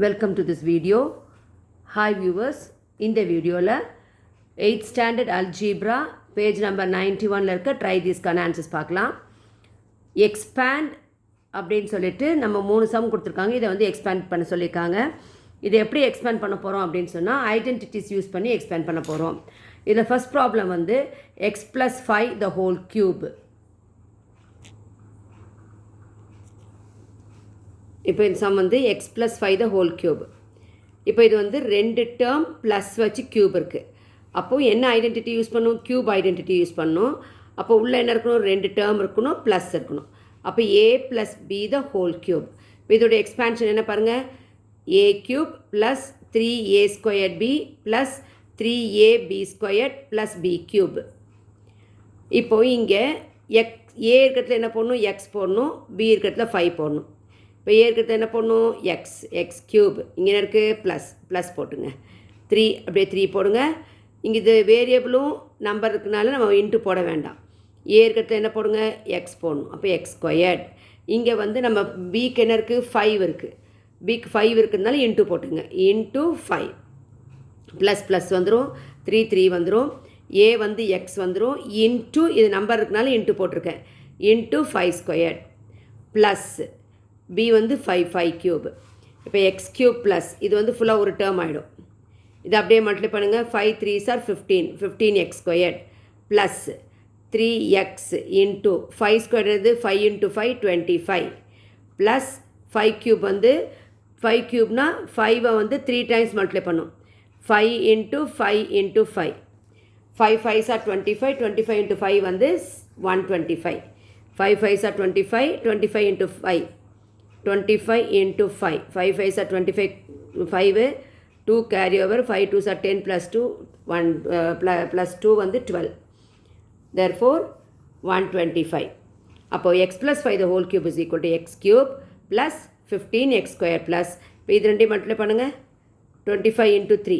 Welcome to this video. Hi viewers, in the video la 8th standard algebra page number 91 la irukka try this kana answers paakalam. Expand அப்படினு சொல்லிட்டு நம்ம மூணு some கொடுத்திருக்காங்க. இதை வந்து expand பண்ண சொல்லியிருக்காங்க. இதை எப்படி எக்ஸ்பேண்ட் பண்ண போகிறோம் அப்படின்னு சொன்னால் ஐடென்டிட்டிஸ் யூஸ் பண்ணி எக்ஸ்பேண்ட் பண்ண போகிறோம். இதில் ஃபர்ஸ்ட் ப்ராப்ளம் வந்து எக்ஸ் ப்ளஸ் 5 த ஹோல் கியூப். இப்போ இந்த சம் வந்து எக்ஸ் ப்ளஸ் 5 த ஹோல் கியூப். இப்போ இது வந்து ரெண்டு டேர்ம் ப்ளஸ் வச்சு கியூப் இருக்குது. அப்போது என்ன ஐடென்டிட்டி யூஸ் பண்ணணும்? கியூப் ஐடென்டிட்டி யூஸ் பண்ணணும். அப்போ உள்ளே என்ன இருக்கணும்? ரெண்டு டேர்ம் இருக்கணும், ப்ளஸ் இருக்கணும். அப்போ a plus b the whole cube. இப்போ இதோடைய எக்ஸ்பேன்ஷன் என்ன பாருங்கள்? A cube plus 3a square b plus 3ab square plus b cube. இப்போது இங்கே ஏ இருக்கிறதுல என்ன போடணும்? எக்ஸ் போடணும். பி இருக்கிறதுல 5 போடணும். இப்போ ஏ இருக்கிறது என்ன போடணும்? X cube. இங்கே என்ன இருக்குது? ப்ளஸ் போட்டுங்க. 3 அப்படியே 3 போடுங்க. இங்கே இது வேரியபிளும் நம்பர் இருக்குனால நம்ம இன்ட்டு போட வேண்டாம். ஏ இருக்கிறது என்ன போடுங்க? எக்ஸ் போடணும். அப்போ எக்ஸ் ஸ்கொயர்ட். இங்கே வந்து நம்ம பிக்கு என்ன இருக்குது? 5 இருக்குது. பிக்கு 5 இருக்குதுனால இன்ட்டு போட்டுங்க. இன்ட்டு 5 ப்ளஸ் வந்துடும். 3 வந்துடும். ஏ வந்து எக்ஸ் வந்துடும். இன்ட்டு இது நம்பர் இருக்குனால இன்ட்டு போட்டிருக்கேன். இன்ட்டு 5 ஸ்கொயர்ட் ப்ளஸ் பி வந்து 5 கியூப். இப்போ எக்ஸ் கியூப் ப்ளஸ் இது வந்து ஃபுல்லாக ஒரு டேர்ம் ஆகிடும். இது அப்படியே மல்டிப்ளை பண்ணுங்கள். 5 3s are 15 X squared plus 3x into 5 squared 5 into 5 25 plus 5 cube வந்து 5 கியூப்னா 5 வந்து 3 டைம்ஸ் மல்டிப்ளை பண்ணும். 5 into 5 into 5 5 5s are 25 25 into 5 வந்து 125 5 5s are 25 25 into 5 25 into 5 5 5s are 25 5 2 carry over 5 2s are 10 plus 2 1 plus 2 வந்து 12 therefore 125. அப்போ x plus 5 the whole cube is equal to x cube plus 15x square plus இப்போ இது ரெண்டையும் multiply பண்ணுங்கள். 25 into 3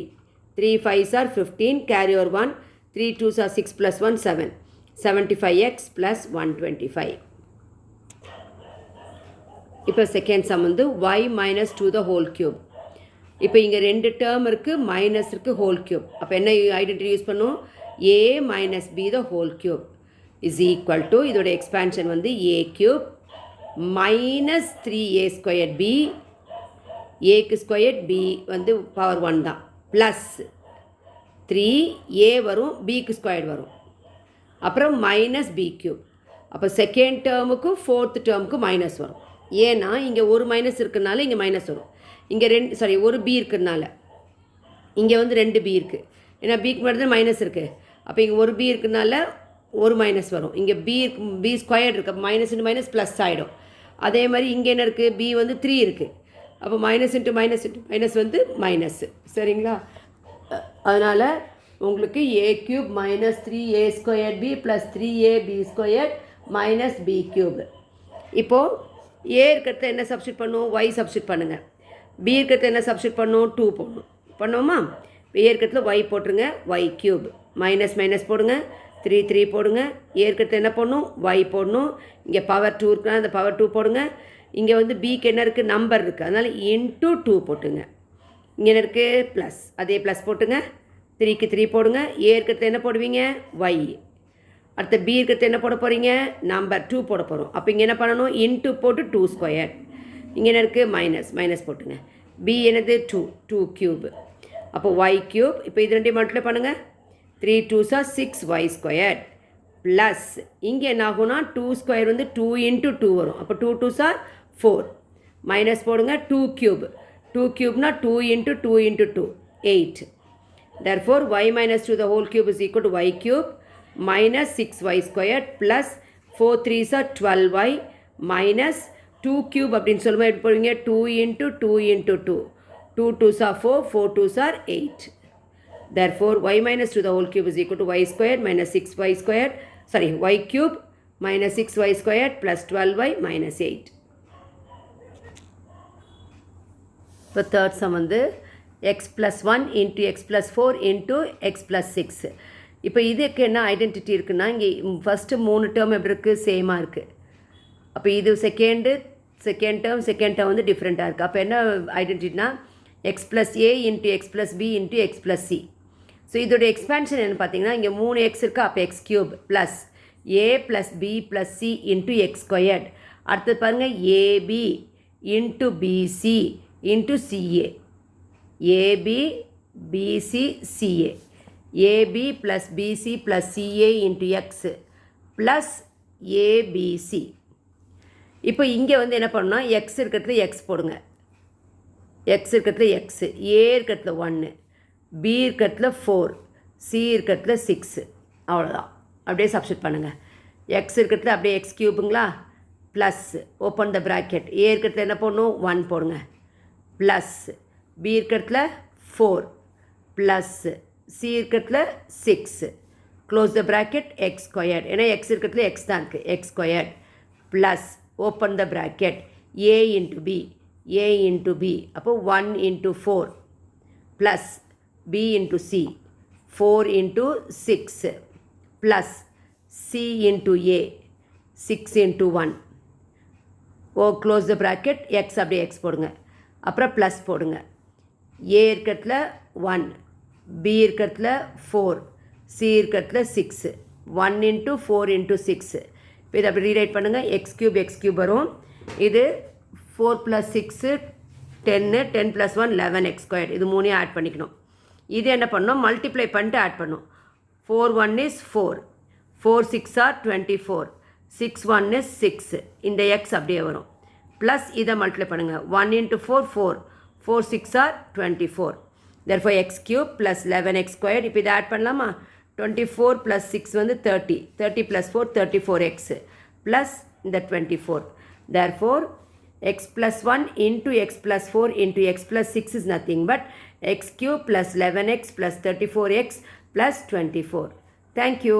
3 5s are 15 carry over 1 3 2s are 6 plus 1 7 75x plus 125. இப்போ second sum வந்து y minus 2 த whole cube. இப்போ இங்கே ரெண்டு term இருக்குது, மைனஸ் இருக்குது, ஹோல் கியூப். அப்போ என்ன ஐடென்டிட்டி யூஸ் பண்ணும்? A minus b the whole cube is equal to இதோட எக்ஸ்பேன்ஷன் வந்து a cube minus 3a square b. ஏக்கு ஸ்கொயர் பி வந்து பவர் 1 தான் ப்ளஸ் 3a வரும், பிக்கு ஸ்கொயர் வரும், அப்புறம் மைனஸ் பி கியூப். அப்போ செகண்ட் டேர்முக்கு ஃபோர்த் டேர்முக்கு மைனஸ் வரும். ஏன்னா இங்கே ஒரு மைனஸ் இருக்கிறதுனால இங்கே மைனஸ் வரும். இங்கே ஒரு பி இருக்கிறதுனால இங்கே வந்து 2 பி இருக்குது. ஏன்னா பிக்கு மட்டும் மைனஸ் இருக்குது. அப்போ இங்கே ஒரு பி இருக்கிறதுனால ஒரு மைனஸ் வரும். இங்கே பி ஸ்கொயர் இருக்குது. அப்போ மைனஸ் இன்ட்டு மைனஸ் ப்ளஸ் ஆகிடும். அதே மாதிரி இங்கே என்ன இருக்குது? பி வந்து 3 இருக்குது. அப்போ மைனஸ் இன்ட்டு மைனஸ் வந்து மைனஸ். சரிங்களா? அதனால் உங்களுக்கு a cube minus 3a square b plus 3ab square minus b cube. இப்போது ஏ இருக்கிறத என்ன சப்ஸ்டியூட் பண்ணும்? ஒய் சப்ஸ்டியூட் பண்ணுங்கள். பி இருக்கிறத என்ன சப்ஸ்டியூட் பண்ணும்? 2 போடணும். பண்ணுவோமா? ஏ இருக்கிறதுல ஒய் போட்டுருங்க. ஒய் கியூப் மைனஸ் போடுங்க. 3 போடுங்க. ஏ இருக்கிறது என்ன போடணும்? ஒய் போடணும். இங்கே பவர் 2 இருக்குன்னா அந்த பவர் 2 போடுங்க. இங்கே வந்து பிக்கு என்ன இருக்குது? நம்பர் இருக்குது. அதனால் இன்ட்டு 2 போட்டுங்க. இங்கே என்ன இருக்குது? ப்ளஸ். அதே ப்ளஸ் போட்டுங்க. 3க்கு 3 போடுங்க. ஏ இருக்கிறது என்ன போடுவீங்க? ஒய். அடுத்த பி இருக்கிறது என்ன போட போகிறீங்க? நம்பர் 2 போட போகிறோம். அப்போ இங்கே என்ன பண்ணணும்? இன்ட்டு போட்டு 2 ஸ்கொயர். இங்கே என்ன இருக்குது? மைனஸ் போட்டுங்க. பி என்னது? 2 கியூப். அப்போ ஒய் கியூப். இப்போ இது ரெண்டையும் மல்டிப்ளை பண்ணுங்கள். 3 2s are 6y square plus இங்கே என்ன ஆகும்னா 2 ஸ்கொயர் வந்து 2 இன்ட்டு 2 வரும். அப்போ 2 2s are 4 மைனஸ் போடுங்க. 2 cube. 2 கியூப்னா 2 into 2 into 2 8. therefore y minus 2 the whole cube is equal to y cube minus 6y squared plus 4 3s are 12y minus 2 cube அப்படின்னு சொல்லும்போது எப்படி போடுவீங்க? 2 into 2 into 2 2 2s are 4 4 2s are 8. therefore y minus 2 the whole cube is equal to y squared minus 6y squared y cube minus 6y squared plus 12y minus 8. இப்போ third sum வந்து x plus 1 into x plus 4 into x plus 6. இப்போ இதுக்கு என்ன identity இருக்குன்னா இங்கே first 3 term எப்படி இருக்குது? சேமாக இருக்குது. அப்போ இது செகண்ட் டேர்ம் வந்து டிஃப்ரெண்ட்டாக இருக்குது. அப்போ என்ன ஐடென்டிட்டினா x plus a into x plus b into x plus c. So இதோட எக்ஸ்பேன்ஷன் என்ன பார்த்தீங்கன்னா இங்கே 3 எக்ஸ் இருக்குது, அப்போ x cube plus a plus b plus c into x squared. அடுத்தது பாருங்கள் a b into b c into c a, a b b c c a, a b plus b c plus c a into x plus a b c. இப்போ இங்கே வந்து என்ன பண்ணணும், எக்ஸ் இருக்கிறதுல எக்ஸ் போடுங்க, எக்ஸ் இருக்கிறதுல எக்ஸு, ஏ இருக்கிறதுல 1, பி இருக்கிறதுல 4, சி இருக்கிறதுல 6, அவ்வளோதான். அப்படியே சப்ஸ்டிட் பண்ணுங்கள். எக்ஸ் இருக்கிறதுல அப்படியே எக்ஸ் கியூபுங்களா, plus open the bracket, a இருக்கிறதுல என்ன போடணும் 1 போடுங்க, ப்ளஸ் பி இருக்கிறதுல 4, ப்ளஸ் சி இருக்கிறதுல 6, close the bracket, x squared, ஏன்னா எக்ஸ் இருக்கிறதுல எக்ஸ் தான் இருக்குது, x squared plus open the bracket a into b, a into b, அப்போ 1 into 4 plus b into c 4 into 6 plus c into a 6 into 1, oh close the bracket, x அப்படியே x போடுங்க, அப்புறம் plus போடுங்க, ஏ இருக்கிறதுல 1, B இருக்கிறதுல 4, C இருக்கிறதுல 6, 1 into 4 into 6. இப்போ இதை அப்படி ரீரைட் பண்ணுங்கள், எக்ஸ் கியூப் வரும். இது 4 ப்ளஸ் 6 10, 10 ப்ளஸ் 1 11 எக்ஸ் ஸ்கொயர், இது 3 ஆட் பண்ணிக்கணும். இது என்ன பண்ணணும், மல்டிப்ளை பண்ணிட்டு ஆட் பண்ணணும். 4 1 is 4, 4 6 are 24, 6 1 is 6, இந்த எக்ஸ் அப்படியே வரும். ப்ளஸ் இதை மல்டிப்ளை பண்ணுங்கள், 1 into 4 4, 4 6 are 24, therefore X cube plus 11 X square. இப்போ இதை ஆட் பண்ணலாமா, 24 ப்ளஸ் 6 வந்து 30, 30 ப்ளஸ் 4 34 எக்ஸ் ப்ளஸ் இந்த 24, therefore x plus 1 into x plus 4 into x plus 6 is nothing but x cube plus 11x plus 34x plus 24. Thank you.